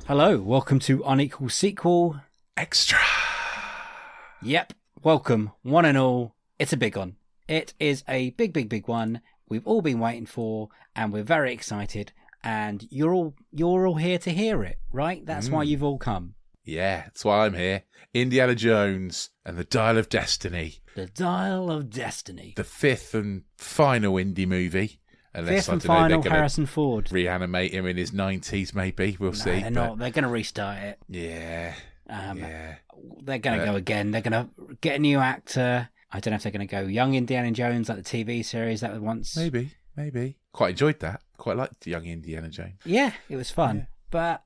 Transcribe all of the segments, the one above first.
Hello, welcome to Unequal Sequel Extra. Yep, welcome, one and all. It's a big one. It is a big one we've all been waiting for, and we're very excited, and you're all here to hear it, right? That's why you've all come. Yeah, that's why I'm here. Indiana Jones and the Dial of Destiny. The Dial of Destiny. The fifth and final indie movie. Unless, Fifth and final Harrison Ford. Reanimate him in his 90s, maybe. We'll see. They're not. They're going to restart it. Yeah. They're going to go again. They're going to get a new actor. I don't know if they're going to go young Indiana Jones like the TV series that was once. Maybe. Quite enjoyed that. Quite liked young Indiana Jones. Yeah, it was fun. Yeah. But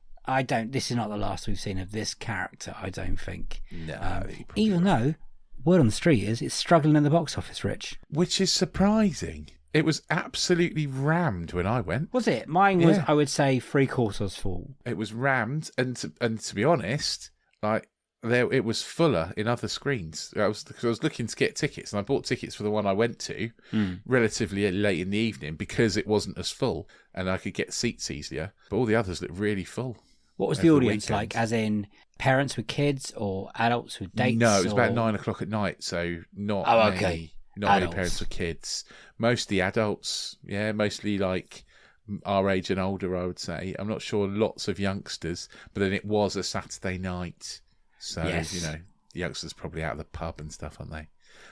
this is not the last we've seen of this character, I don't think. No. Even though, word on the street is, it's struggling in the box office, Rich. Which is surprising. It was absolutely rammed when I went. Was it? Mine was, I would say, 3/4 full. It was rammed, and to be honest, it was fuller in other screens. I was looking to get tickets, and I bought tickets for the one I went to relatively late in the evening because it wasn't as full, and I could get seats easier. But all the others looked really full. What was the audience like? As in parents with kids or adults with dates? No, it was about 9 o'clock at night, so not many parents with kids. Mostly adults, mostly like our age and older, I would say. I'm not sure lots of youngsters, but then it was a Saturday night. So, the youngsters probably out of the pub and stuff, aren't they?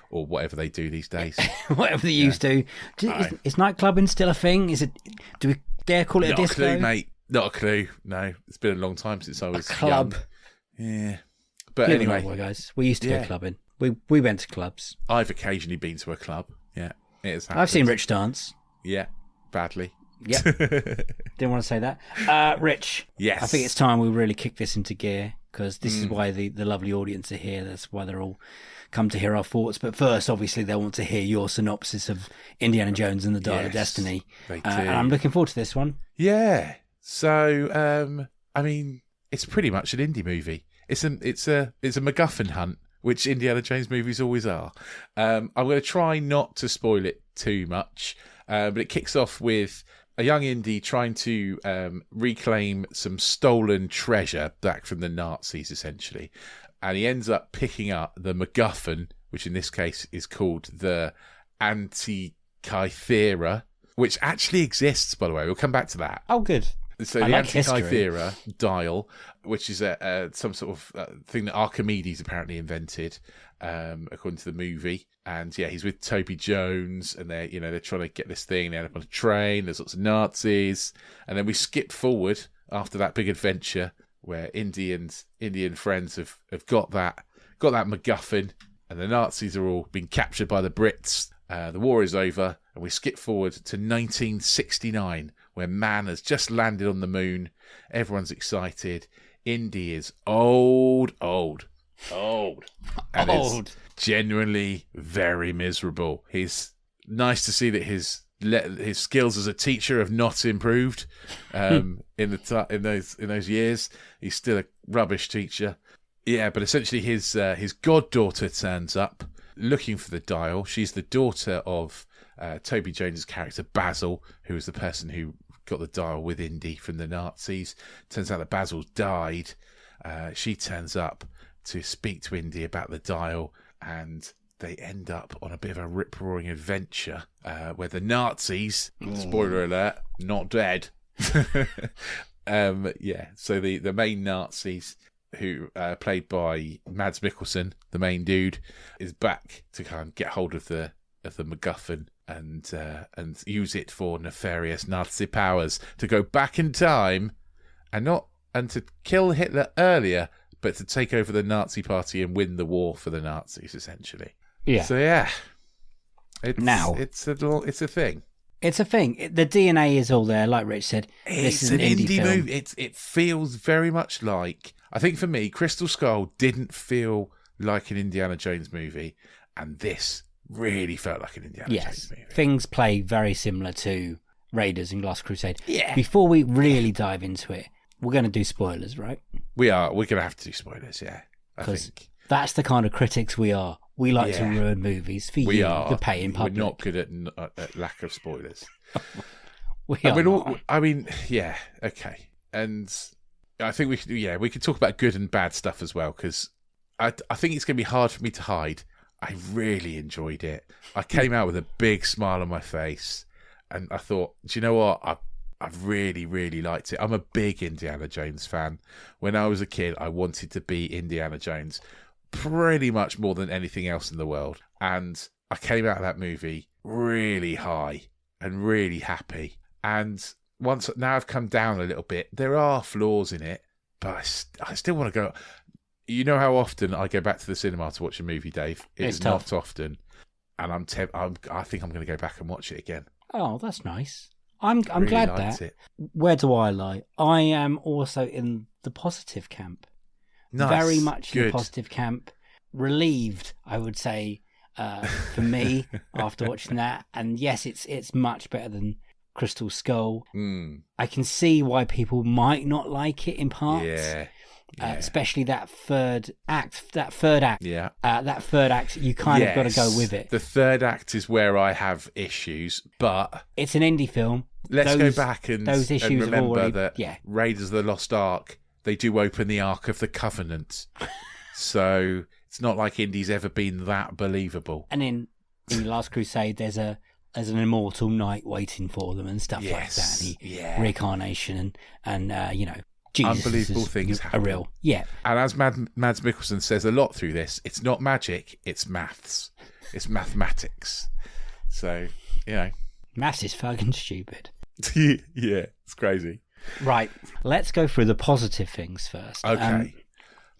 Or whatever they do these days. Whatever they used to. Is nightclubbing still a thing? Do we dare call it a disco? Not a clue, mate. Not a clue. No, it's been a long time since I was a club. Young. Yeah. But anyway. Guys, we used to go clubbing. We went to clubs. I've occasionally been to a club. Yeah. It has happened. I've seen Rich dance. Yeah. Badly. Yep. Didn't want to say that. Rich. Yes. I think it's time we really kick this into gear, because this is why the lovely audience are here. That's why they're all come to hear our thoughts. But first, obviously, they want to hear your synopsis of Indiana Jones and the Dial of Destiny. They do. And I'm looking forward to this one. Yeah. So, it's pretty much an indie movie. It's a MacGuffin hunt, which Indiana Jones movies always are. I'm going to try not to spoil it too much, but it kicks off with a young Indy trying to reclaim some stolen treasure back from the Nazis, essentially. And he ends up picking up the MacGuffin, which in this case is called the Antikythera, which actually exists, by the way. We'll come back to that. Oh, good. So the Antikythera dial, which is some sort of thing that Archimedes apparently invented, according to the movie. And he's with Toby Jones, and they're trying to get this thing. They end up on a train. There's lots of Nazis, and then we skip forward after that big adventure where Indian friends have got that MacGuffin, and the Nazis are all being captured by the Brits. The war is over, and we skip forward to 1969. Where man has just landed on the moon. Everyone's excited. Indy is old. And it's genuinely very miserable. He's nice to see that his skills as a teacher have not improved in those years. He's still a rubbish teacher. Yeah, but essentially his goddaughter turns up looking for the dial. She's the daughter of Toby Jones's character Basil, who was the person who got the dial with Indy from the Nazis. Turns out that Basil's died. She turns up to speak to Indy about the dial, and they end up on a bit of a rip-roaring adventure where the Nazis, spoiler alert, not dead. So the main Nazis, who played by Mads Mikkelsen, the main dude, is back to kind of get hold of the MacGuffin and use it for nefarious Nazi powers, to go back in time and to kill Hitler earlier, but to take over the Nazi party and win the war for the Nazis, essentially. Yeah. So it's a thing. It's a thing. The DNA is all there, like Rich said. It's an indie movie. It feels very much like, I think for me, Crystal Skull didn't feel like an Indiana Jones movie, and this really felt like an Indiana Jones movie. Things play very similar to Raiders and Last Crusade. Yeah. Before we really dive into it, we're going to do spoilers, right? We are. We're going to have to do spoilers, yeah. Because that's the kind of critics we are. We like to ruin movies for you, the paying public. We're not good at lack of spoilers. Okay. And I think we could talk about good and bad stuff as well, because I think it's going to be hard for me to hide. I really enjoyed it. I came out with a big smile on my face, and I thought, do you know what? I've really, really liked it. I'm a big Indiana Jones fan. When I was a kid, I wanted to be Indiana Jones pretty much more than anything else in the world. And I came out of that movie really high and really happy. And now I've come down a little bit. There are flaws in it, but I still want to go. You know how often I go back to the cinema to watch a movie, Dave? It's not often. And I think I'm going to go back and watch it again. Oh, that's nice. I'm really glad liked that. it. Where do I lie? I am also in the positive camp. Nice. Very much in Good. the positive camp. Relieved, I would say, for me after watching that. And yes, it's much better than Crystal Skull. I can see why people might not like it in parts. Yeah. Especially that third act. That third act, you kind of got to go with it. The third act is where I have issues, but it's an indie film. Let's go back and remember that Raiders of the Lost Ark, they do open the Ark of the Covenant. So it's not like Indy's ever been that believable. And in The Last Crusade, there's an immortal knight waiting for them and stuff like that. And reincarnation and Jesus unbelievable things happen. Real. Yeah. And as Mads Mikkelsen says a lot through this, it's not magic, it's maths. It's mathematics. So, Maths is fucking stupid. Yeah, it's crazy. Right. Let's go through the positive things first. Okay.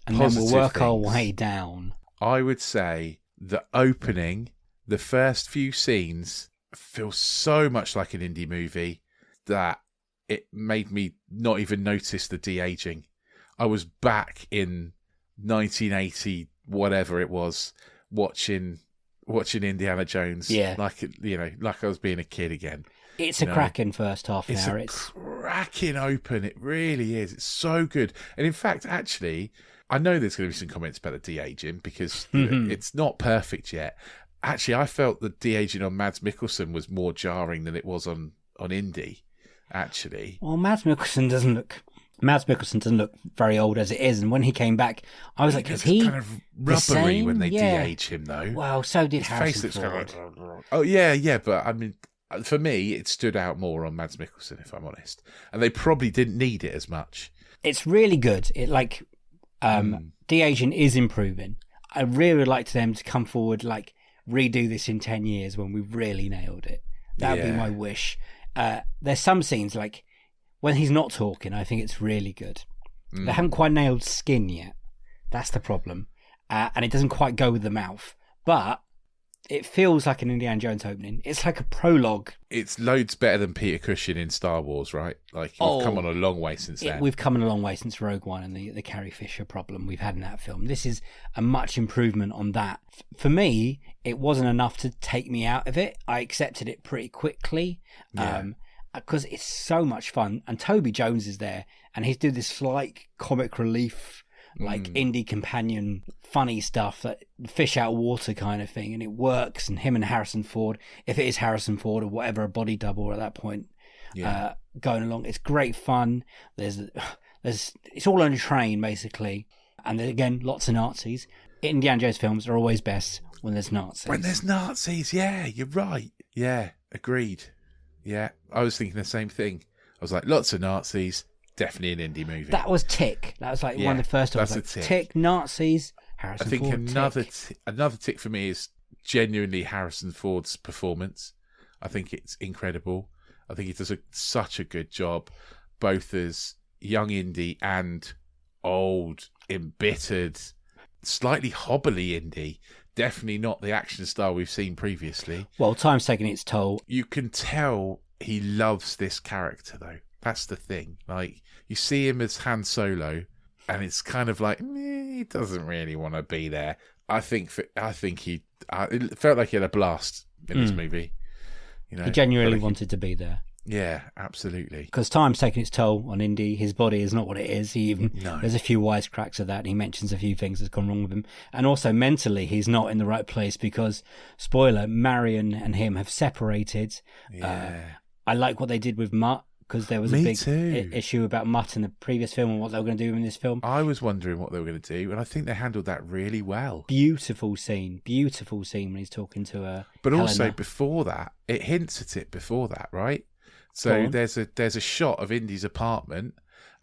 And then we'll work our way down. I would say the opening, the first few scenes, feel so much like an indie movie that it made me not even notice the de-aging. I was back in 1980, whatever it was, watching Indiana Jones. Yeah. Like I was being a kid again. It's a cracking first half an hour. It's cracking open. It really is. It's so good. And in fact, actually, I know there's going to be some comments about the de-aging because it's not perfect yet. Actually, I felt the de-aging on Mads Mikkelsen was more jarring than it was on Indy. Actually, well, Mads Mikkelsen doesn't look very old as it is, and when he came back, I was like, "Is he kind of rubbery when they de-age him?" Though, well, so did Harrison Ford. Oh yeah, but I mean, for me, it stood out more on Mads Mikkelsen, if I'm honest, and they probably didn't need it as much. It's really good. It de-aging is improving. I really would like them to come forward, redo this in 10 years when we've really nailed it. That would be my wish. There's some scenes like when he's not talking, I think it's really good. They haven't quite nailed skin yet. That's the problem. And it doesn't quite go with the mouth. But it feels like an Indiana Jones opening. It's like a prologue. It's loads better than Peter Cushing in Star Wars, right? We've come on a long way since then. We've come on a long way since Rogue One and the Carrie Fisher problem we've had in that film. This is a much improvement on that. For me, it wasn't enough to take me out of it. I accepted it pretty quickly because it's so much fun. And Toby Jones is there and he's doing this slight comic relief indie companion funny stuff, that fish out of water kind of thing, and it works. And him and Harrison Ford, if it is Harrison Ford or whatever, a body double at that point, going along, it's great fun. There's it's all on a train basically, and again, lots of Nazis. Indiana Jones films are always best when there's Nazis. Yeah, you're right. Yeah, agreed. Yeah, I was thinking the same thing. I was like, lots of Nazis. Definitely an indie movie. That was Tick. That was one of the first ones. That's a tick. Tick, Nazis, Harrison Ford. I think another tick for me is genuinely Harrison Ford's performance. I think it's incredible. I think he does such a good job, both as young Indy and old, embittered, slightly hobbly Indy. Definitely not the action star we've seen previously. Well, time's taking its toll. You can tell he loves this character, though. That's the thing. You see him as Han Solo, and it's kind of like he doesn't really want to be there. I think it felt like he had a blast in this movie. He genuinely wanted to be there. Yeah, absolutely. Because time's taking its toll on Indy. His body is not what it is. There's a few wisecracks of that. And he mentions a few things that's gone wrong with him, and also mentally, he's not in the right place because, spoiler, Marion and him have separated. Yeah. I like what they did with Mutt. because there was a Me big too. issue about Mutt in the previous film and what they were going to do in this film. I was wondering what they were going to do, and I think they handled that really well. Beautiful scene when he's talking to But Helena. also before that, it hints at it before that, right? So there's a shot of Indy's apartment,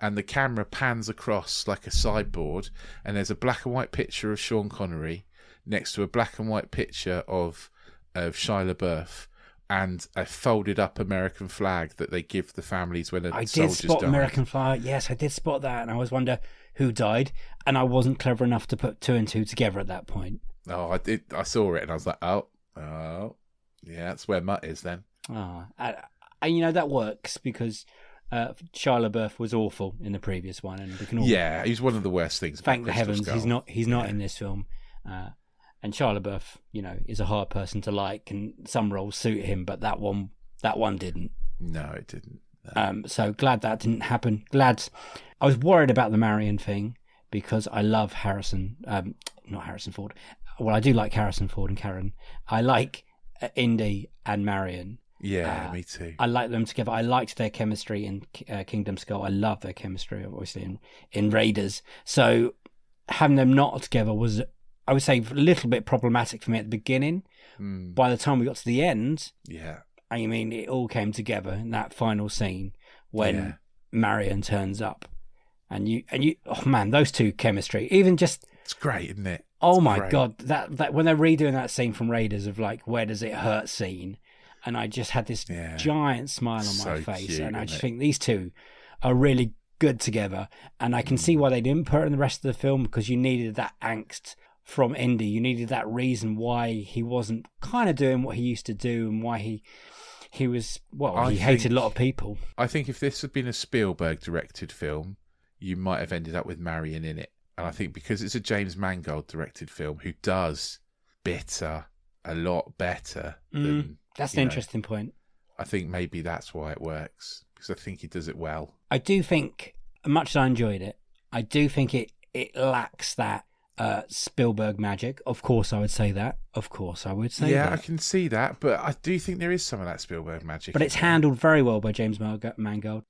and the camera pans across like a sideboard, and there's a black and white picture of Sean Connery next to a black and white picture of Shia LaBeouf, and a folded up American flag that they give the families when soldiers die. I did spot American flag. Yes, I did spot that, and I always wonder who died, and I wasn't clever enough to put 2 and 2 together at that point. Oh, I did. I saw it, and I was like, oh, yeah, that's where Mutt is then. And you know that works because Shia LaBeouf was awful in the previous one, and we can all he's one of the worst things. Thank the Crystal heavens Skull. he's not in this film. And Shia LaBeouf, is a hard person to like, and some roles suit him, but that one didn't. No, it didn't. No. So glad that didn't happen. Glad. I was worried about the Marion thing because I love not Harrison Ford. Well, I do like Harrison Ford and Karen. I like Indy and Marion. Yeah, me too. I like them together. I liked their chemistry in Kingdom Skull. I love their chemistry, obviously, in Raiders. So having them not together was, I would say, a little bit problematic for me at the beginning. By the time we got to the end, I mean, it all came together in that final scene when Marion turns up, and you, oh man, those two chemistry, even just, it's great, isn't it? Oh my God, that when they're redoing that scene from Raiders of like, where does it hurt scene, and I just had this giant smile on my face, cute, and I just think these two are really good together, and I can see why they didn't put it in the rest of the film, because you needed that angst from Indy. You needed that reason why he wasn't kind of doing what he used to do, and why he was, he hated a lot of people. I think if this had been a Spielberg directed film, you might have ended up with Marion in it. And I think because it's a James Mangold directed film who does Bitter a lot better than... That's an interesting point. I think maybe that's why it works, because I think he does it well. I do think, much as I enjoyed it, I do think it lacks that Spielberg magic. Of course I would say that. Yeah, I can see that, but I do think there is some of that Spielberg magic. But it's handled very well by James Mangold.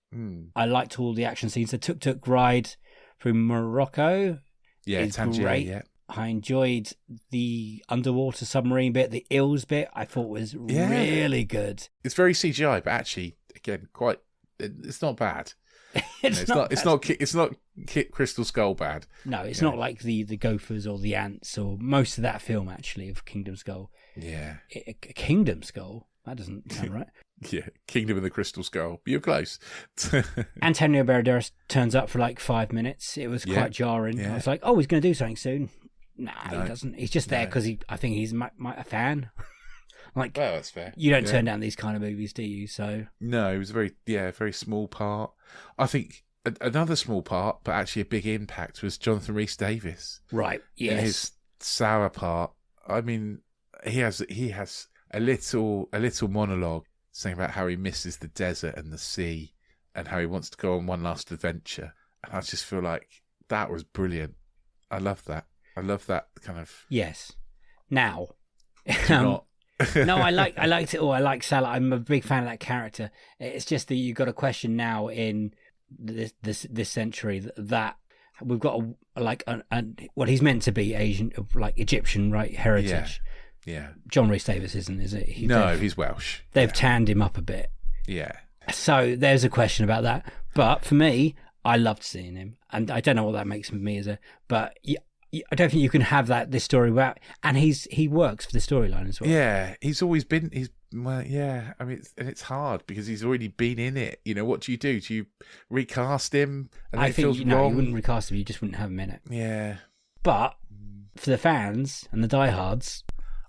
I liked all the action scenes. The tuk-tuk ride through Morocco is Tangier, great. Yeah. I enjoyed the underwater submarine bit, the Ills bit. I thought was really good. It's very CGI, but actually, again, it's not bad. It's not Crystal Skull bad. No, it's not like the gophers or the ants or most of that film actually of Kingdom Skull. Yeah, Kingdom Skull. That doesn't sound right. Yeah, Kingdom of the Crystal Skull. But you're close. Antonio Banderas turns up for like 5 minutes. It was quite jarring. I was like, oh, he's going to do something soon. No, he doesn't. He's just there because I think he's a fan. Like, well, that's fair. You don't turn down these kind of movies, do you? So no, it was a very small part. I think another small part, but actually a big impact, was Jonathan Rhys-Davies. Right. Yes. His sour part. I mean, he has a little monologue saying about how he misses the desert and the sea, and how he wants to go on one last adventure. And I just feel like that was brilliant. I love that. I love that kind of... Yes. Now... No, I liked it all. I like Salah. I'm a big fan of that character. It's just that you've got a question now in this century that we've got what he's meant to be Asian, like Egyptian, right? Heritage. Yeah. John Rhys-Davies isn't, is it? He's Welsh. They've tanned him up a bit. Yeah. So there's a question about that. But for me, I loved seeing him, and I don't know what that makes me but I don't think you can have this story without, and he works for the storyline as well. Yeah, he's always been. I mean, and it's hard because he's already been in it. What do? Do you recast him? And I think feels you wrong? wouldn't recast him. You just wouldn't have him in it. Yeah, but for the fans and the diehards,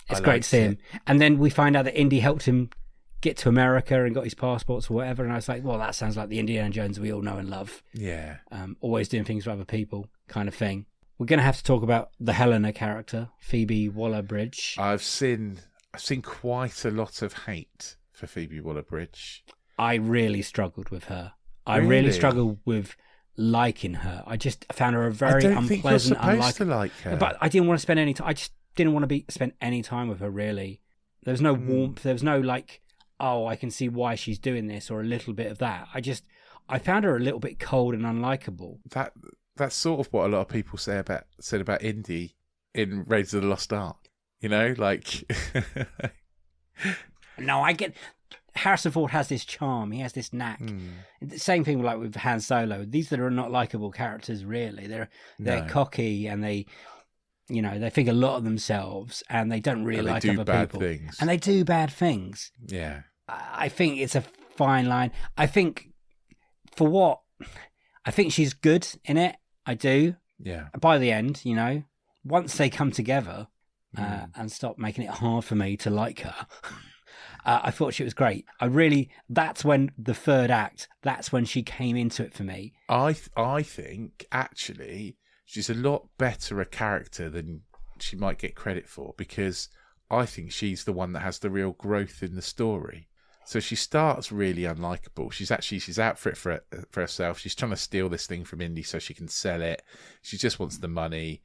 it's great to see him. And then we find out that Indy helped him get to America and got his passports or whatever. And I was like, well, that sounds like the Indiana Jones we all know and love. Yeah, always doing things for other people, kind of thing. We're going to have to talk about the Helena character, Phoebe Waller-Bridge. I've seen quite a lot of hate for Phoebe Waller-Bridge. I really struggled with her. I really struggled with liking her. I just found her a very unpleasant, think you're supposed to like her. But I didn't want to spend any time. I just didn't want to spend any time with her. Really, there was no warmth. There was no like. oh, I can see why she's doing this, or a little bit of that. I found her a little bit cold and unlikable. That's sort of what a lot of people said about Indy in Raiders of the Lost Ark. You know, like. No, I get. Harrison Ford has this charm. He has this knack. Same thing like with Han Solo. These that are not likable characters, really. They're cocky, and they think a lot of themselves, and they don't really like other people. Things. And they do bad things. Yeah. I think it's a fine line. I think she's good in it. I do. Yeah. By the end, once they come together and stop making it hard for me to like her. I thought she was great. That's when the third act, that's when she came into it for me. I think, actually, she's a lot better a character than she might get credit for, because I think she's the one that has the real growth in the story. So she starts really unlikable. She's out for it for herself. She's trying to steal this thing from Indy so she can sell it. She just wants the money.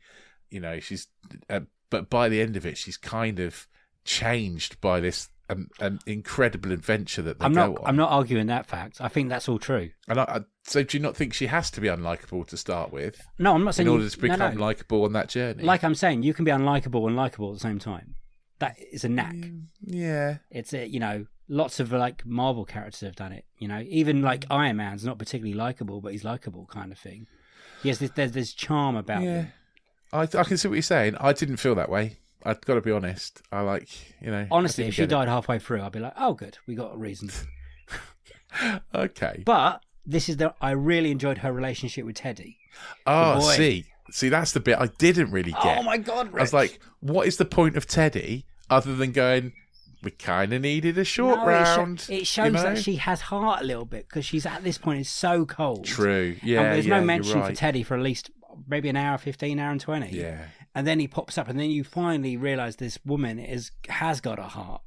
But by the end of it, she's kind of changed by this an incredible adventure that they go on. I'm not arguing that fact. I think that's all true. And so do you not think she has to be unlikable to start with? No, I'm not saying... In order to become likable on that journey? Like I'm saying, you can be unlikable and likable at the same time. That is a knack. Yeah. It's lots of like Marvel characters have done it. Even like Iron Man's not particularly likable, but he's likable kind of thing. Yes, there's this charm about him. I can see what you're saying. I didn't feel that way. I've got to be honest. Honestly, if she died halfway through, I'd be like, oh, good, we got a reason. Okay. But I really enjoyed her relationship with Teddy. Oh, see, that's the bit I didn't really get. Oh my God, Rich. I was like, what is the point of Teddy other than going, we kind of needed a short round? It shows that she has heart a little bit, because she's at this point is so cold. True, yeah. And there's no mention for Teddy for at least maybe an hour 15, hour and 20. Yeah. And then he pops up, and then you finally realise this woman has got a heart.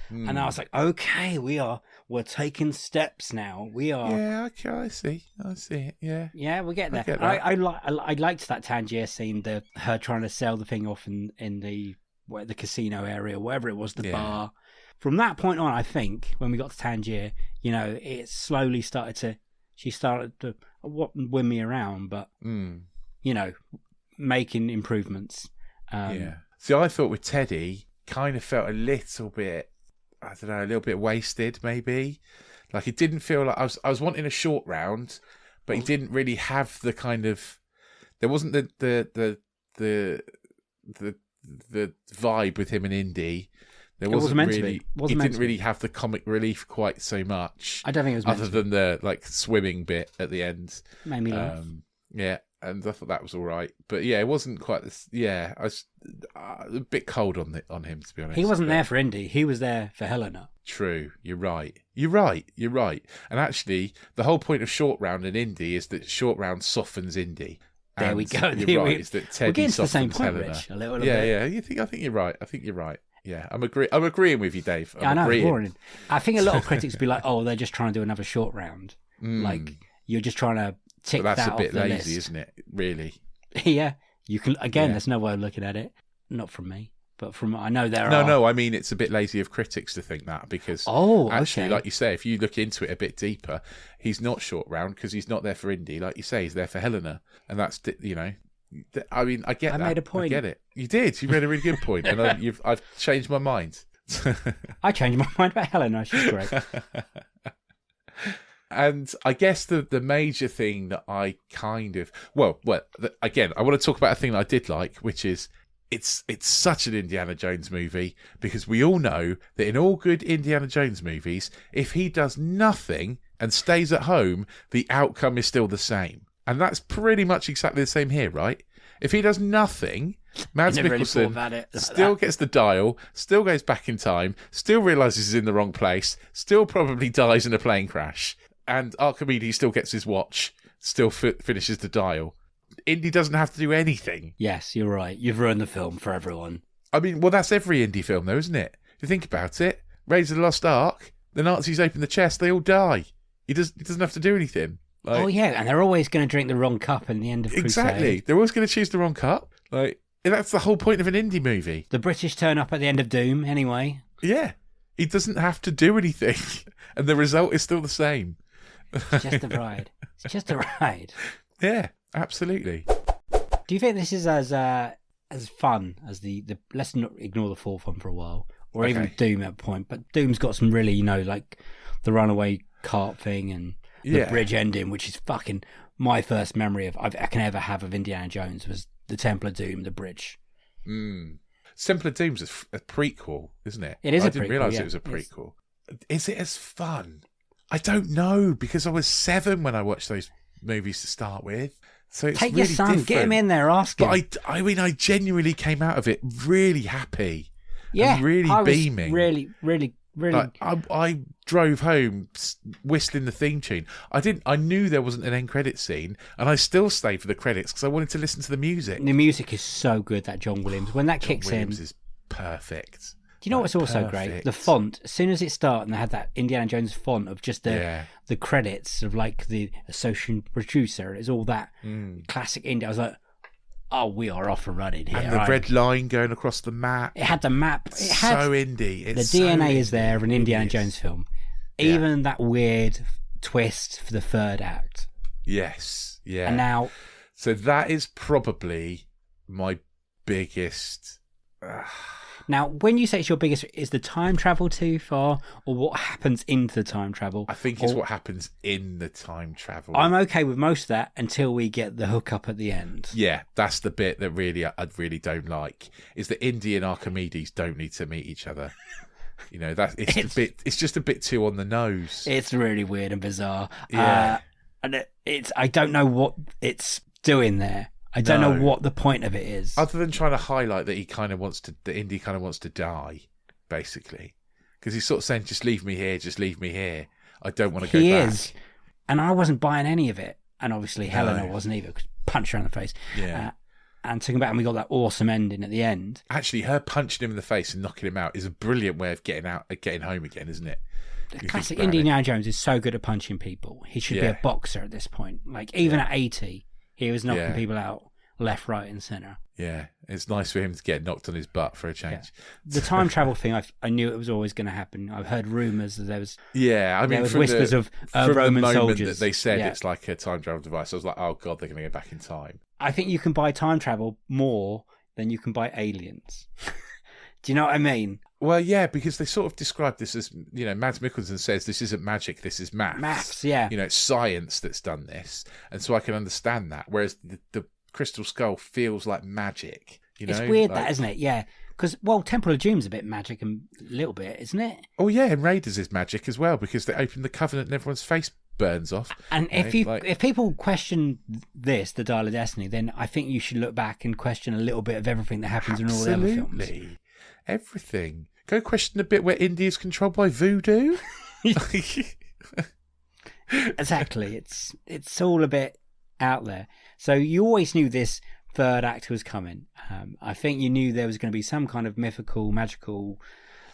And I was like, okay, we're taking steps now. We are. Yeah, okay, I see it. Yeah. Yeah, we'll get there. I liked that Tangier scene, her trying to sell the thing off in the casino area, whatever it was, the bar. From that point on, I think when we got to Tangier, it slowly she started to win me around, but making improvements. See, I thought with Teddy, kind of felt a little bit, I don't know, a little bit wasted, maybe. Like, it didn't feel like I was wanting a short round, but he didn't really have the kind of. There wasn't the vibe with him and Indy. There wasn't really. He didn't really have the comic relief quite so much. I don't think it was meant other than the like swimming bit at the end. Made me laugh. Yeah, and I thought that was all right, but yeah, it wasn't quite this. Yeah, I was a bit cold on him, to be honest. He wasn't there for Indy. He was there for Helena. True, you're right. And actually, the whole point of Short Round and Indy is that Short Round softens Indy. There we go. You're right. Is that Teddy softens the same point, Helena? Rich, a little bit. Yeah. I think you're right. Yeah, I'm agreeing with you, Dave. I know. Boring. I think a lot of critics be like, "Oh, they're just trying to do another Short Round. Like you're just trying to tick that off the list." That's a bit lazy, isn't it? Really? Yeah. You can There's no way of looking at it. Not from me, but from I know there are. No. I mean, it's a bit lazy of critics to think that, because actually, like you say, if you look into it a bit deeper, he's not Short Round because he's not there for Indy. Like you say, he's there for Helena, and that's I mean, I get that. I made a point. I get it. You did. You made a really good point, and I've changed my mind. I changed my mind about Helena. She's great. And I guess the major thing that I kind of again, I want to talk about a thing that I did like, which is it's such an Indiana Jones movie, because we all know that in all good Indiana Jones movies, if he does nothing and stays at home, the outcome is still the same. And that's pretty much exactly the same here, right? If he does nothing, Mads Mikkelsen still gets the dial, still goes back in time, still realises he's in the wrong place, still probably dies in a plane crash, and Archimedes still gets his watch, still finishes the dial. Indy doesn't have to do anything. Yes, you're right. You've ruined the film for everyone. I mean, well, that's every Indy film, though, isn't it? If you think about it, Raiders of the Lost Ark, the Nazis open the chest, they all die. He doesn't have to do anything. Like, and they're always going to drink the wrong cup in the end of Crusade. Exactly. They're always going to choose the wrong cup. Like, that's the whole point of an Indy movie. The British turn up at the end of Doom, anyway. Yeah. He doesn't have to do anything, and the result is still the same. It's just a ride. It's just a ride. Yeah, absolutely. Do you think this is as fun as the let's not ignore the fourth one for a while, or even Doom at a point? But Doom's got some really, like the runaway cart thing and the bridge ending, which is fucking my first memory of I can ever have of Indiana Jones was the Temple of Doom, the bridge. Temple of Doom's a prequel, isn't it? It is. I didn't realise it was a prequel. Is it as fun? I don't know, because I was 7 when I watched those movies to start with. So it's Take really your son, different. get him in there, ask him. But I mean, I genuinely came out of it really happy. Yeah, and really I was beaming. Really. Like, I drove home whistling the theme tune. I knew there wasn't an end credit scene, and I still stayed for the credits because I wanted to listen to the music. The music is so good, that John Williams. When that kicks Williams in, is perfect. Do you know what's also great? The font. As soon as it started, and they had that Indiana Jones font of just the credits of like the associate producer. It's all that classic India. I was like, oh, we are off and running here. And the red line going across the map. It had the map. It had so indie. It's the DNA so is there of an Indiana Jones film. Even that weird twist for the third act. Yes. Yeah. And now, so that is probably my biggest. Now, when you say it's your biggest, is the time travel too far, or what happens into the time travel? I think it's what happens in the time travel. I'm okay with most of that until we get the hookup at the end. Yeah, that's the bit that I really don't like. Is that Indy and Archimedes don't need to meet each other. It's just a bit too on the nose. It's really weird and bizarre. Yeah. And I don't know what it's doing there. I don't know what the point of it is. Other than trying to highlight that Indy kind of wants to die, basically. Because he's sort of saying, just leave me here. I don't want to go back. He is. And I wasn't buying any of it. And obviously Helena wasn't either, because punched her in the face. Yeah. And took him back, and we got that awesome ending at the end. Actually, her punching him in the face and knocking him out is a brilliant way of getting home again, isn't it? Classic Indiana Jones is so good at punching people. He should be a boxer at this point. Like, even at 80... he was knocking people out left, right, and centre. Yeah, it's nice for him to get knocked on his butt for a change. Yeah. The time travel thing, I knew it was always going to happen. I've heard rumours that there was. Yeah, I mean, there was whispers of Roman the moment soldiers that they said it's like a time travel device. I was like, oh god, they're going to go back in time. I think you can buy time travel more than you can buy aliens. Do you know what I mean? Well, yeah, because they sort of describe this as, Mads Mikkelsen says this isn't magic, this is maths. Maths, yeah. It's science that's done this. And so I can understand that. Whereas the Crystal Skull feels like magic. It's weird, that, isn't it? Yeah. Because, Temple of Doom's a bit magic and a little bit, isn't it? Oh, yeah, and Raiders is magic as well, because they open the covenant and everyone's face burns off. And if people question this, the Dial of Destiny, then I think you should look back and question a little bit of everything that happens in all the other films. Absolutely. Everything. Go question the bit where India is controlled by voodoo. Exactly. It's all a bit out there. So you always knew this third act was coming. I think you knew there was going to be some kind of mythical, magical,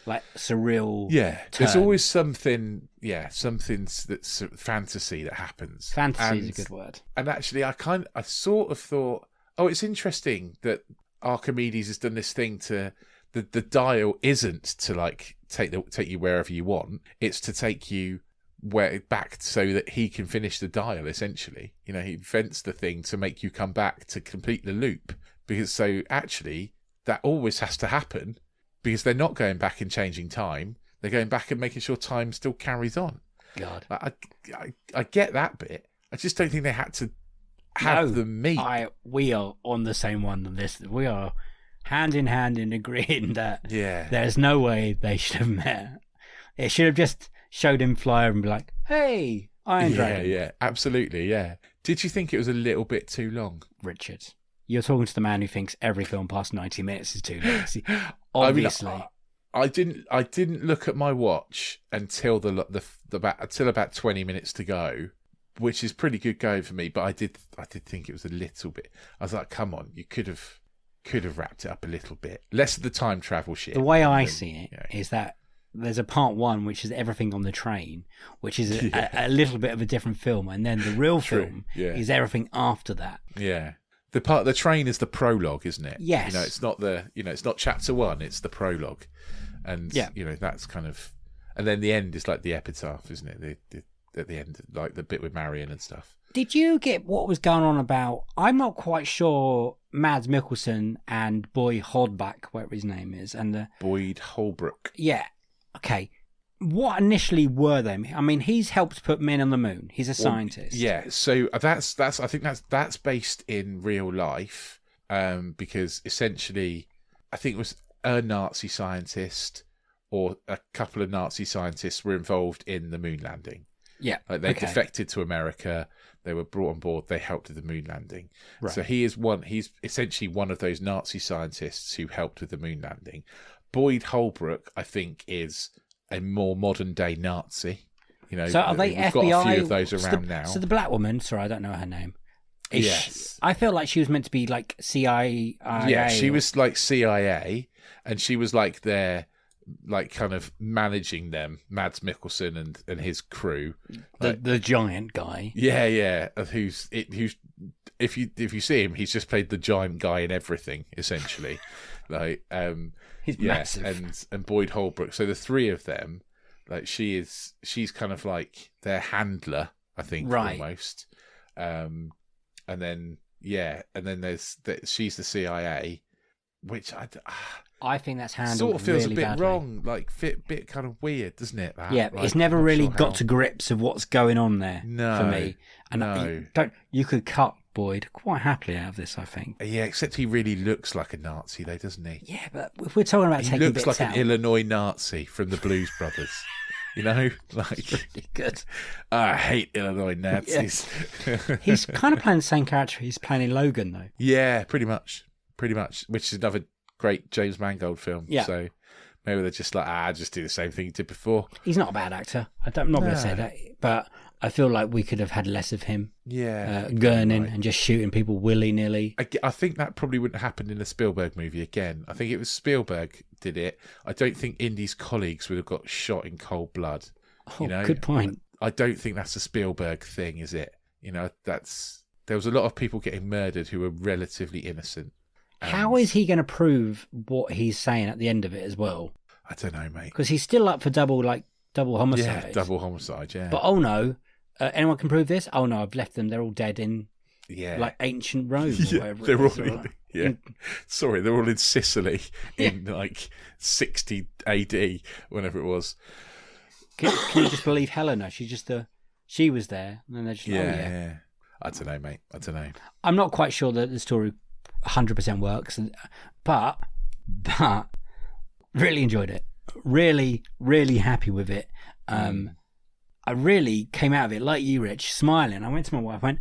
like surreal. Yeah, turn. There's always something. Yeah, something that's fantasy that happens. Fantasy is a good word. And actually, I sort of thought, oh, it's interesting that Archimedes has done this thing to. The dial isn't to like take you wherever you want. It's to take you back so that he can finish the dial. Essentially, he invents the thing to make you come back to complete the loop. Because so actually that always has to happen because they're not going back and changing time. They're going back and making sure time still carries on. God, I get that bit. I just don't think they had to have them meet. We are on the same one on this. We are. Hand in hand in agreeing that there's no way they should have met. It should have just showed him fly over and be like, hey, Iron Dragon. Yeah, absolutely, yeah. Did you think it was a little bit too long? Richard, you're talking to the man who thinks every film past 90 minutes is too long. Obviously. I didn't look at my watch until until about 20 minutes to go, which is pretty good going for me, but I did think it was a little bit. I was like, come on, you could have wrapped it up a little bit. Less of the time travel shit. The way I see it is that there's a part one, which is everything on the train, which is a little bit of a different film. And then the real film is everything after that. Yeah. The train is the prologue, isn't it? Yes. It's not it's not chapter one, it's the prologue. And, that's kind of, And then the end is like the epitaph, isn't it? At the end, like the bit with Marion and stuff. Did you get what was going on about? I'm not quite sure. Mads Mikkelsen and Boy Holdback, whatever his name is, and the Boyd Holbrook. Yeah. Okay. What initially were they? I mean, he's helped put men on the moon. He's a scientist. Yeah. So that's I think that's based in real life, because essentially, I think it was a Nazi scientist or a couple of Nazi scientists were involved in the moon landing. Yeah. Like they defected to America. They were brought on board. They helped with the moon landing. Right. So he's essentially one of those Nazi scientists who helped with the moon landing. Boyd Holbrook, I think, is a more modern day Nazi. You know, so are they we've FBI? got a few of those around now. So the black woman, sorry, I don't know her name. Yes. I feel like she was meant to be like CIA. Yeah, she was like CIA, and she was like their, like, kind of managing them, Mads Mikkelsen and his crew, the giant guy. Yeah. Who's if you see him, he's just played the giant guy in everything essentially, like He's massive. and Boyd Holbrook. So the three of them, like she's kind of like their handler, I think, right. almost. And then there's she's the CIA, which I think that's handled sort of feels really a bit badly. wrong, like bit kind of weird, doesn't it? That? Yeah, like, it's never I'm not really sure got how. to grips of what's going on there for me. And you could cut Boyd quite happily out of this, I think. Yeah, except he really looks like a Nazi, though, doesn't he? Yeah, but if we're talking about He taking looks bits like out, an Illinois Nazi from the Blues Brothers. You know, like really good. I hate Illinois Nazis. He's kind of playing the same character he's playing in Logan, though. Yeah, pretty much, which is another great James Mangold film. Yeah. So maybe they're just like, just do the same thing you did before. He's not a bad actor. I'm not going to say that, but I feel like we could have had less of him. Yeah, gurning and just shooting people willy-nilly. I think that probably wouldn't happen in a Spielberg movie again. I think it was Spielberg did it. I don't think Indy's colleagues would have got shot in cold blood. Oh, you know? Good point. I don't think that's a Spielberg thing, is it? You know, there was a lot of people getting murdered who were relatively innocent. How is he going to prove what he's saying at the end of it as well? I don't know, mate. Because he's still up for double homicide. Yeah, double homicide, yeah. But oh no, anyone can prove this? Oh no, I've left them. They're all dead in like ancient Rome or whatever. They're all sorry, they're all in Sicily in like 60 AD, whenever it was. Can you just believe Helena? She was there, and then they're just yeah. I don't know, mate. I don't know. I'm not quite sure that the story 100% works, but really enjoyed it. Really, really happy with it. I really came out of it, like you, Rich, smiling. I went to my wife, went,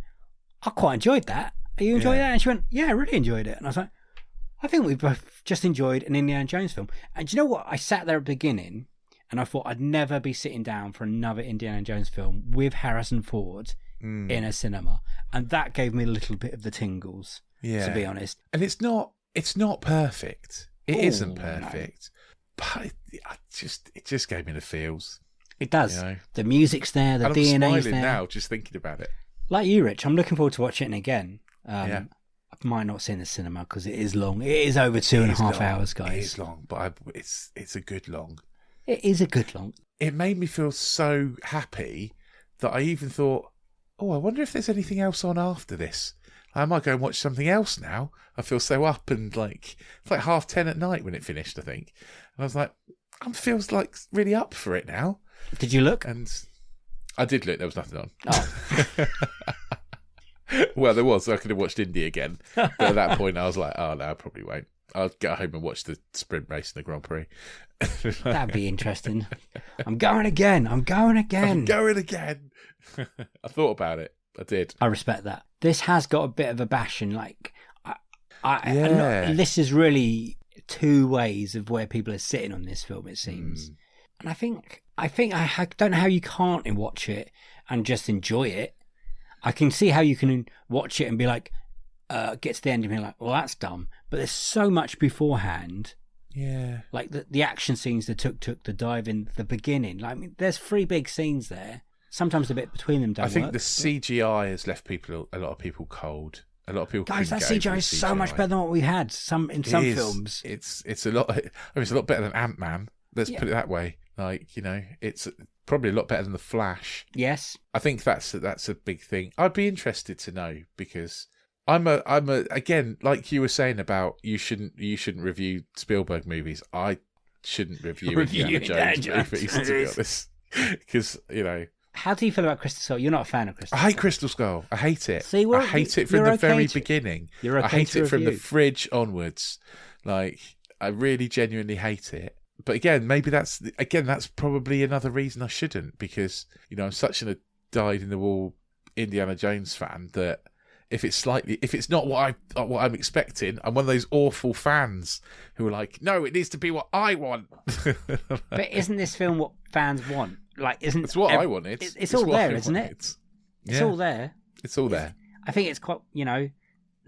I quite enjoyed that. Are you enjoying that? And she went, yeah, I really enjoyed it. And I was like, I think we both just enjoyed an Indiana Jones film. And do you know what? I sat there at the beginning and I thought I'd never be sitting down for another Indiana Jones film with Harrison Ford in a cinema. And that gave me a little bit of the tingles, to be honest. And it's not perfect. It isn't perfect. No. But it just gave me the feels. It does. You know? The music's there, the DNA's I'm smiling there. now just thinking about it. Like you, Rich, I'm looking forward to watching it again. I might not see it in the cinema because it is long. It is over 2.5 hours, guys. It is long, but it's a good long. It is a good long. It made me feel so happy that I even thought, I wonder if there's anything else on after this. I might go and watch something else now. I feel so up and like, it's like 10:30 at night when it finished, I think. And I was like, I feels like really up for it now. Did you look? And I did look. There was nothing on. Oh. Well, there was. I could have watched Indy again. But at that point, I was like, oh, no, I probably won't. I'll get home and watch the sprint race in the Grand Prix. That'd be interesting. I'm going again. I thought about it. I did. I respect that. This has got a bit of a bashing. Like, this is really two ways of where people are sitting on this film, it seems. And I think I don't know how you can't watch it and just enjoy it. I can see how you can watch it and be like, get to the end and be like, well, that's dumb. But there's so much beforehand. Yeah. Like the action scenes, the tuk-tuk, the dive in, the beginning. Like, I mean, there's 3 big scenes there. Sometimes the bit between them don't work. I think the CGI has left a lot of people cold. A lot of people. Guys, that CGI is so much better than what we had in some films. It's a lot. I mean, it's a lot better than Ant-Man. Let's put it that way. Like, it's probably a lot better than The Flash. Yes. I think that's a big thing. I'd be interested to know, because I'm a again, like you were saying about you shouldn't review Spielberg movies. I shouldn't review Indiana Jones movies, to be honest, because How do you feel about Crystal Skull? You're not a fan of Crystal Skull. I hate Crystal Skull. I hate it. See, I hate it from the very beginning. You're okay I hate to it from the review. fridge onwards. Like, I really genuinely hate it. But again, maybe that's probably another reason I shouldn't, because I'm such a dyed-in-the-wool Indiana Jones fan that if it's not what I'm expecting, I'm one of those awful fans who are like, no, it needs to be what I want. But isn't this film what fans want? Like, it's what I wanted. It's all there, isn't it? It's all there. It's all there. I think it's quite, there's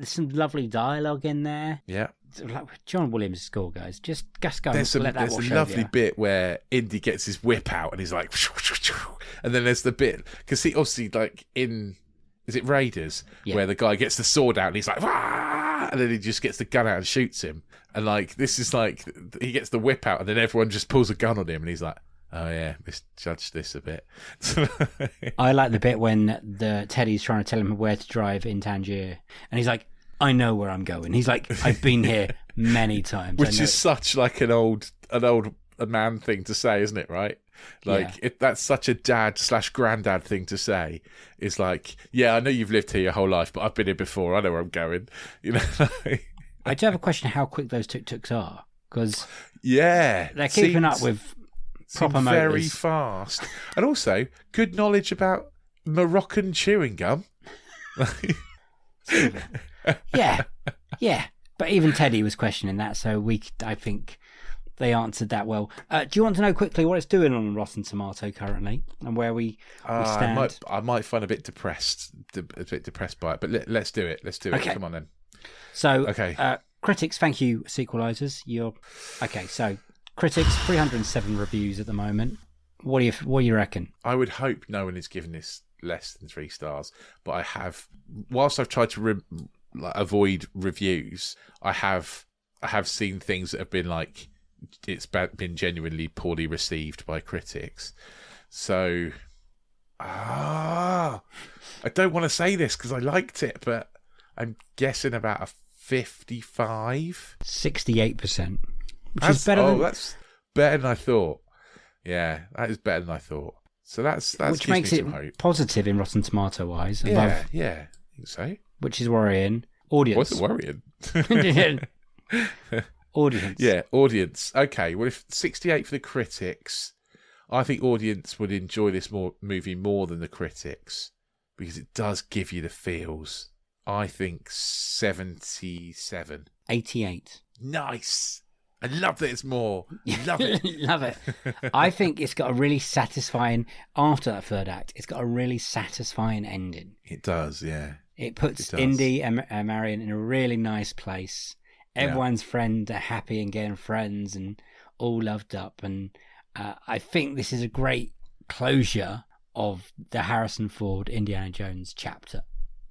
some lovely dialogue in there. Yeah. Like John Williams' score, guys. Just go there's and let that wash a over lovely you. bit where Indy gets his whip out and he's like, and then there's the bit, because he obviously, like, is it Raiders, where the guy gets the sword out and he's like, "Wah!" And then he just gets the gun out and shoots him. And like, this is like, he gets the whip out and then everyone just pulls a gun on him and he's like, oh yeah, misjudged this a bit. I like the bit when the Teddy's trying to tell him where to drive in Tangier, and he's like, I know where I'm going. He's like, I've been here many times. Which is such like an old man thing to say, isn't it? Right? Like, that's such a dad/granddad thing to say. It's like, yeah, I know you've lived here your whole life, but I've been here before. I know where I'm going. I do have a question: how quick those tuk-tuks are? Because they're keeping up with proper motors. Very fast, and also good knowledge about Moroccan chewing gum. Yeah. But even Teddy was questioning that, so I think they answered that well. Do you want to know quickly what it's doing on Rotten Tomato currently and where we stand? I might find a bit depressed by it, but let's do it. Okay. Come on then. So, critics, thank you, sequelizers. So critics, 307 reviews at the moment. What do you reckon? I would hope no one is giving this less than 3 stars, but whilst I've tried to avoid reviews, I have seen things that have been like, it's been genuinely poorly received by critics. So I don't want to say this because I liked it, but I'm guessing about a 55, 68%, which is better. That's better than I thought. Yeah, that is better than I thought. So that's which makes it positive in Rotten Tomato wise. Yeah, I think so. Which is worrying. Audience. What's worrying? Audience. Yeah, audience. Okay, well, if 68 for the critics, I think audience would enjoy this movie more than the critics, because it does give you the feels. I think 77. 88. Nice. I love that it's more. Love it. Love it. I think it's got a really satisfying, after that third act, it's got a really satisfying ending. It does, yeah. It puts Indy and Marion in a really nice place. Everyone's friends are happy and getting friends and all loved up. And I think this is a great closure of the Harrison Ford Indiana Jones chapter.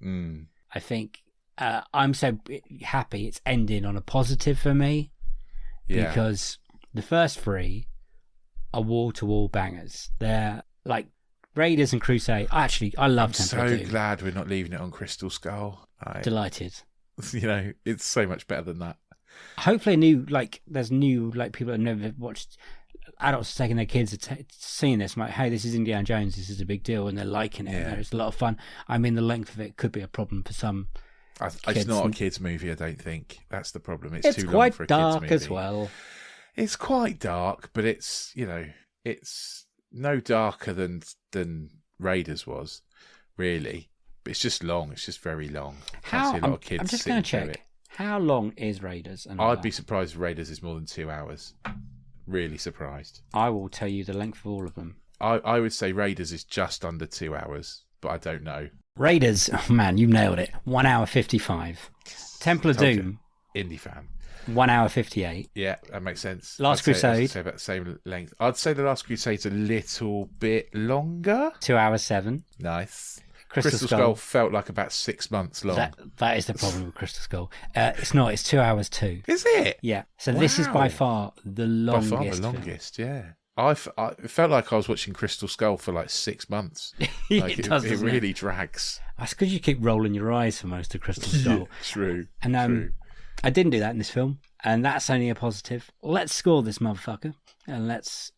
I think I'm so happy it's ending on a positive for me. Yeah. Because the first 3 are wall-to-wall bangers. They're like Raiders and Crusade. Actually, I love Temple of Doom. I'm so glad we're not leaving it on Crystal Skull. Delighted. It's so much better than that. Hopefully there's new people that have never watched, adults taking their kids seeing this. I'm like, hey, this is Indiana Jones. This is a big deal. And they're liking it. Yeah. It's a lot of fun. I mean, the length of it could be a problem for some It's not a kids' movie, I don't think. That's the problem. It's too long for a kids' movie. It's quite dark as well. It's quite dark, but it's it's no darker than Raiders was, really. But it's just long. It's just very long. I'm just going to check. How long is Raiders? I'd be surprised if Raiders is more than 2 hours. Really surprised. I will tell you the length of all of them. I would say Raiders is just under 2 hours, but I don't know. Raiders, oh man, you nailed it. 1 hour 55. Temple of Doom. Indie fan. 1 hour 58. Yeah, that makes sense. Last Crusade. I'd say about the same length. I'd say the Last Crusade's a little bit longer. 2 hours 7. Nice. Crystal Skull felt like about 6 months long. That is the problem with Crystal Skull. It's not. It's 2 hours too. Is it? Yeah. So this is by far the longest. By far the longest, yeah. It felt like I was watching Crystal Skull for like 6 months. Like, it really drags. That's because you keep rolling your eyes for most of Crystal Skull. True. And true. I didn't do that in this film, and that's only a positive. Let's score this motherfucker, and let's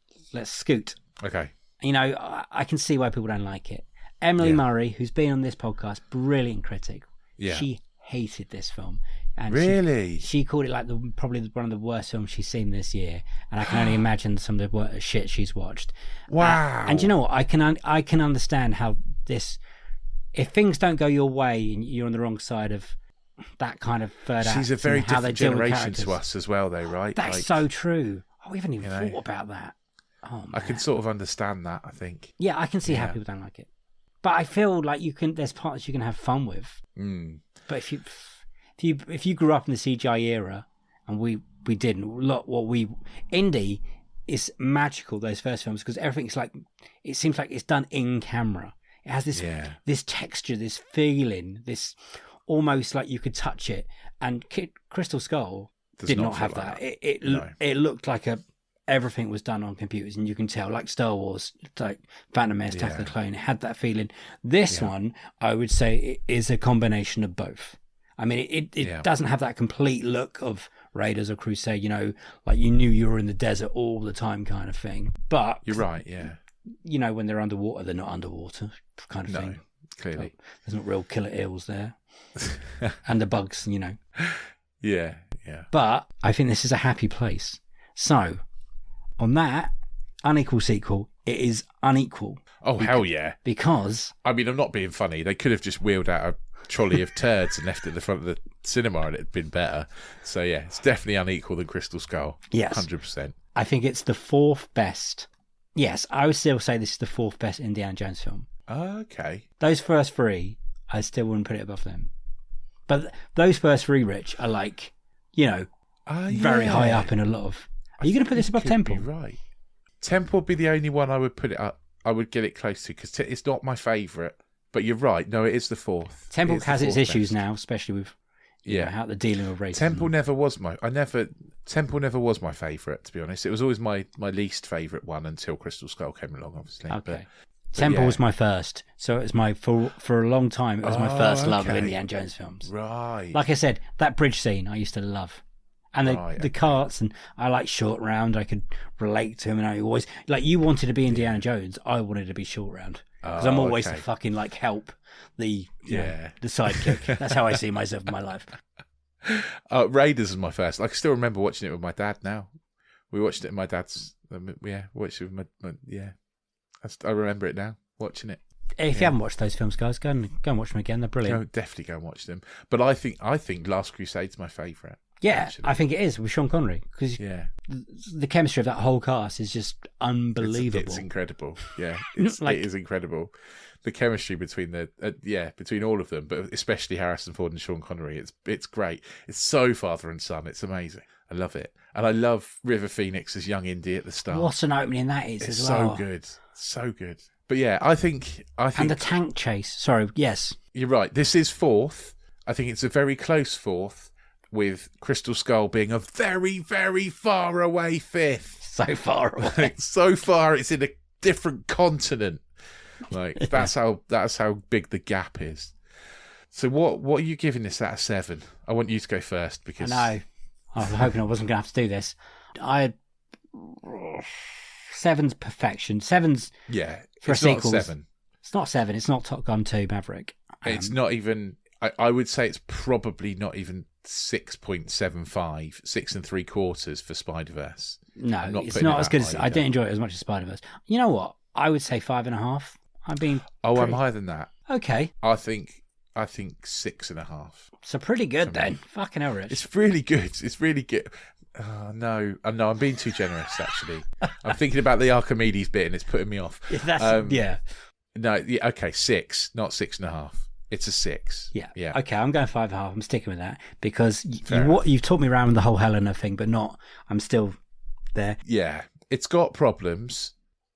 scoot. Okay. You know, I can see why people don't like it. Emily Murray, who's been on this podcast, brilliant critic. Yeah. She hated this film. And really? She called it like probably one of the worst films she's seen this year, and I can only imagine some of the shit she's watched. Wow! And you know what? I can understand how this, if things don't go your way and you're on the wrong side of that kind of third act. She's a very different generation to us as well, though, right? That's so true. Oh, we haven't even thought about that. Oh, man. I can sort of understand that. I think. Yeah, I can see how people don't like it, but I feel like there's parts you can have fun with. But if you grew up in the CGI era, and we didn't, indie is magical, those first films, because everything's like, it seems like it's done in camera. It has this texture, this feeling, this almost like you could touch it. And Crystal Skull did not have that. It looked like everything was done on computers, and you can tell, like Star Wars, like Phantom Menace, Attack of the Clone, it had that feeling. This one, I would say, is a combination of both. I mean, it doesn't have that complete look of Raiders or Crusade, you know, like you knew you were in the desert all the time kind of thing. But you're right, yeah. You know, when they're underwater, they're not underwater kind of thing. No, clearly. But there's not real killer eels there. And the bugs, you know. Yeah. But I think this is a happy place. So, on that unequal sequel, it is unequal. Oh, hell yeah. Because... I mean, I'm not being funny. They could have just wheeled out a trolley of turds and left it at the front of the cinema and it'd been better. So, yeah, it's definitely unequal than Crystal Skull. Yes. 100%. I think it's the fourth best. Yes, I would still say this is the fourth best Indiana Jones film. Okay. Those first three, I still wouldn't put it above them. But those first three, Rich, are like, you know, very high up in a lot of... Are you going to put this above Temple? Right. Temple would be the only one I would put it up. I would get it close to, because it's not my favourite. But you're right. No, it is the fourth. Temple has its issues now, especially with how they're dealing with racism. Temple never was my favourite, to be honest. It was always my least favourite one until Crystal Skull came along, obviously. Okay. Temple was my first, so it's my for a long time it was my first love of Indiana Jones films. Right. Like I said, that bridge scene I used to love. And the carts, and I like Short Round. I could relate to him, and I always like. You wanted to be Indiana Jones, I wanted to be Short Round, because I'm always the fucking like help, the sidekick. That's how I see myself in my life. Raiders is my first. I can still remember watching it with my dad. Now we watched it in my dad's. Watched it with my I remember it now. Watching it. If you haven't watched those films, guys, go and watch them again. They're brilliant. Definitely go and watch them. But I think Last Crusade's my favourite. Yeah, actually. I think it is with Sean Connery, because the chemistry of that whole cast is just unbelievable. It's incredible. Yeah, it is incredible. The chemistry between between all of them, but especially Harrison Ford and Sean Connery, it's great. It's so father and son. It's amazing. I love it, and I love River Phoenix as young Indy at the start. What an opening that is! It's as well. So good. But yeah, I think, and the tank chase. Sorry, yes, you're right. This is fourth. I think it's a very close fourth, with Crystal Skull being a very, very far away fifth. So far away. So far, it's in a different continent. Like that's how big the gap is. So what are you giving this out of 7? I want you to go first, because I know. I was hoping I wasn't going to have to do this. 7's perfection. 7's for a sequel. Not 7. It's not 7. It's not Top Gun 2 Maverick. It's not even. I would say it's probably not even 6.75, 6 3/4 for Spider-Verse. No, it's not as good as... I didn't enjoy it as much as Spider-Verse. You know what? I would say 5.5. I'm higher than that. Okay. I think 6.5. So pretty good then. Fucking hell, Rich. It's really good. It's really good. No, I'm being too generous, actually. I'm thinking about the Archimedes bit and it's putting me off. Okay, 6, not 6.5. It's a 6. Yeah. Okay, I'm going 5.5. I'm sticking with that, because you've taught me around with the whole Helena thing, but not. I'm still there. Yeah, it's got problems,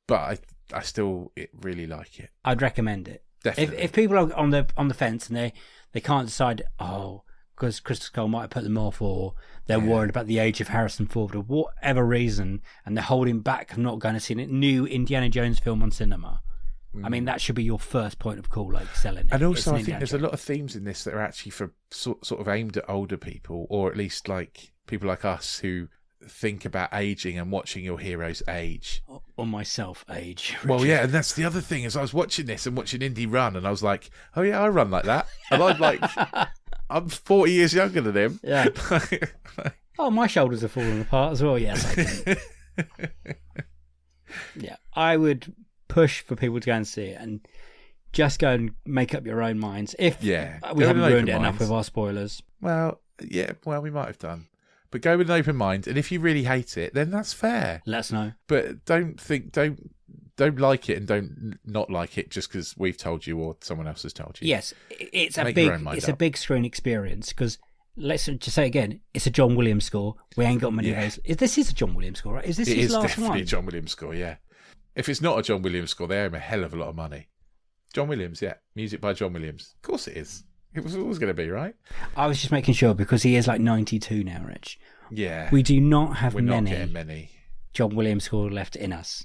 but I still really like it. I'd recommend it. Definitely. If people are on the fence and they can't decide, because Crystal Skull might have put them off, or they're worried about the age of Harrison Ford, or whatever reason, and they're holding back from not going to see a new Indiana Jones film on cinema. I mean, that should be your first point of call, like selling it. And also, I think there's a lot of themes in this that are actually for sort of aimed at older people, or at least like people like us who think about aging and watching your heroes age. Or myself age. Well, yeah, and that's the other thing is I was watching this and watching Indy run, and I was like, oh yeah, I run like that. And I'm like, I'm 40 years younger than him. Yeah. Oh, my shoulders are falling apart as well. Yes, I do. Yeah, I would push for people to go and see it, and just go and make up your own minds. If we haven't ruined it enough with our spoilers. Well, yeah, we might have done. But go with an open mind, and if you really hate it, then that's fair. Let us know. But don't like it and don't not like it just because we've told you or someone else has told you. Yes, it's a big screen experience, because let's just say again, it's a John Williams score. We ain't got many of those. This is a John Williams score, right? Is this his last one? It is definitely a John Williams score, yeah. If it's not a John Williams score, they owe him a hell of a lot of money. John Williams, yeah. Music by John Williams. Of course it is. It was always going to be, right? I was just making sure, because he is like 92 now, Rich. Yeah. We do not have not getting many John Williams score left in us.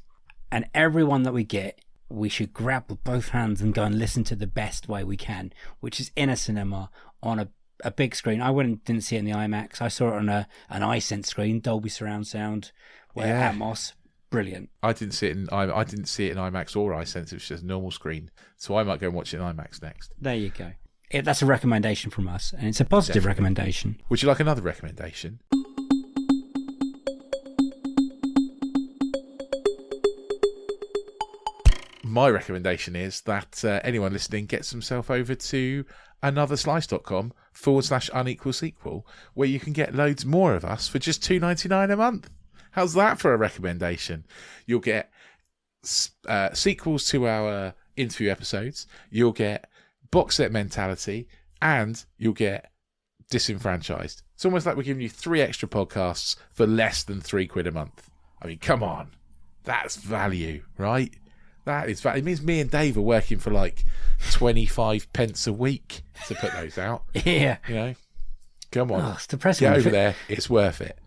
And everyone that we get, we should grab with both hands and go and listen to the best way we can, which is in a cinema on a big screen. I didn't see it in the IMAX. I saw it on an iSense screen, Dolby surround sound, Atmos. Brilliant. I didn't see it in IMAX or iSense. It was just a normal screen. So I might go and watch it in IMAX next. There you go. That's a recommendation from us, and it's a positive recommendation. Would you like another recommendation? My recommendation is that anyone listening gets themselves over to anotherslice.com/unequal sequel, where you can get loads more of us for just $2.99 a month. How's that for a recommendation? You'll get sequels to our interview episodes, you'll get box set mentality, and you'll get disenfranchised. It's almost like we're giving you 3 extra podcasts for less than £3 a month. I mean, come on. That's value, right? That is value. It means me and Dave are working for like 25 pence a week to put those out. Yeah. You know? Come on. Oh, it's depressing. Get over there. It's worth it.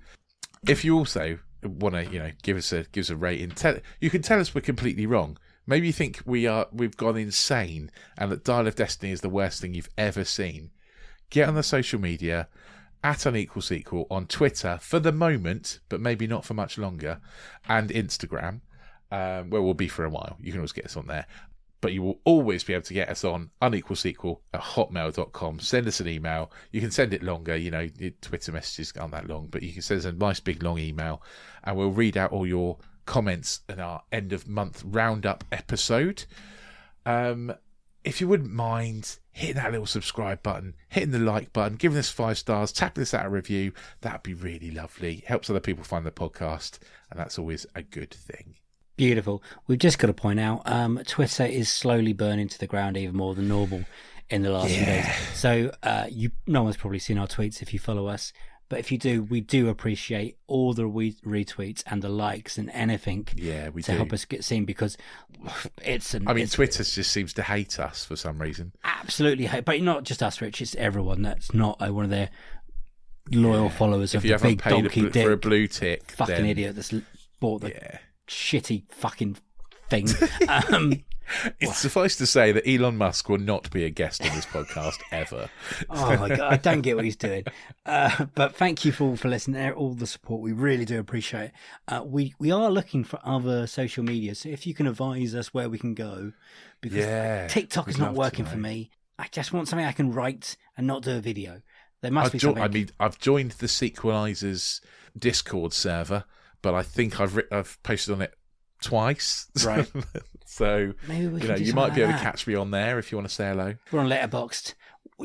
If you also want to, give us a rating, you can tell us we're completely wrong. Maybe you think we've gone insane and that Dial of Destiny is the worst thing you've ever seen. Get on the social media at Unequal Sequel on Twitter for the moment, but maybe not for much longer, and Instagram, where we'll be for a while. You can always get us on there. But you will always be able to get us on unequalsequel@hotmail.com. Send us an email. You can send it longer. Your Twitter messages aren't that long, but you can send us a nice big long email, and we'll read out all your comments in our end of month roundup episode. If you wouldn't mind hitting that little subscribe button, hitting the like button, giving us 5 stars, tapping us out a review, that'd be really lovely. It helps other people find the podcast, and that's always a good thing. Beautiful. We've just got to point out, Twitter is slowly burning to the ground even more than normal in the last few days. So no one's probably seen our tweets if you follow us. But if you do, we do appreciate all the retweets and the likes and anything to help us get seen, because Twitter just seems to hate us for some reason. Absolutely hate. But not just us, Rich. It's everyone that's not one of their loyal followers of the big donkey dick. For a blue tick. Fucking idiot that's bought the shitty fucking thing. It's suffice to say that Elon Musk will not be a guest on this podcast ever. Oh my God, I don't get what he's doing. But thank you for listening, all the support. We really do appreciate it. We are looking for other social media, so if you can advise us where we can go, because TikTok is not working for me. I just want something I can write and not do a video. There must be something. I've joined the Sequelizers Discord server, but I think I've posted on it twice. Right. So maybe you might be able to catch me on there if you want to say hello. We're on Letterboxd.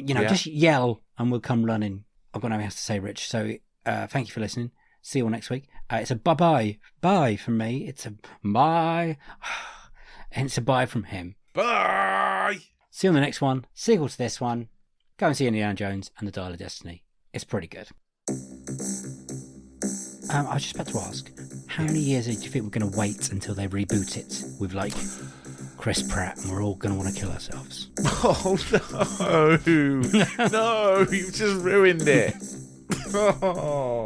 Just yell and we'll come running. I've got nothing else to say, Rich. So thank you for listening. See you all next week. It's a bye from me. It's a bye, and it's a bye from him. Bye. See you on the next one. Sequel to this one. Go and see Indiana Jones and the Dial of Destiny. It's pretty good. I was just about to ask, how many years do you think we're going to wait until they reboot it with Chris Pratt, and we're all going to want to kill ourselves. Oh no! No, you've just ruined it. Oh.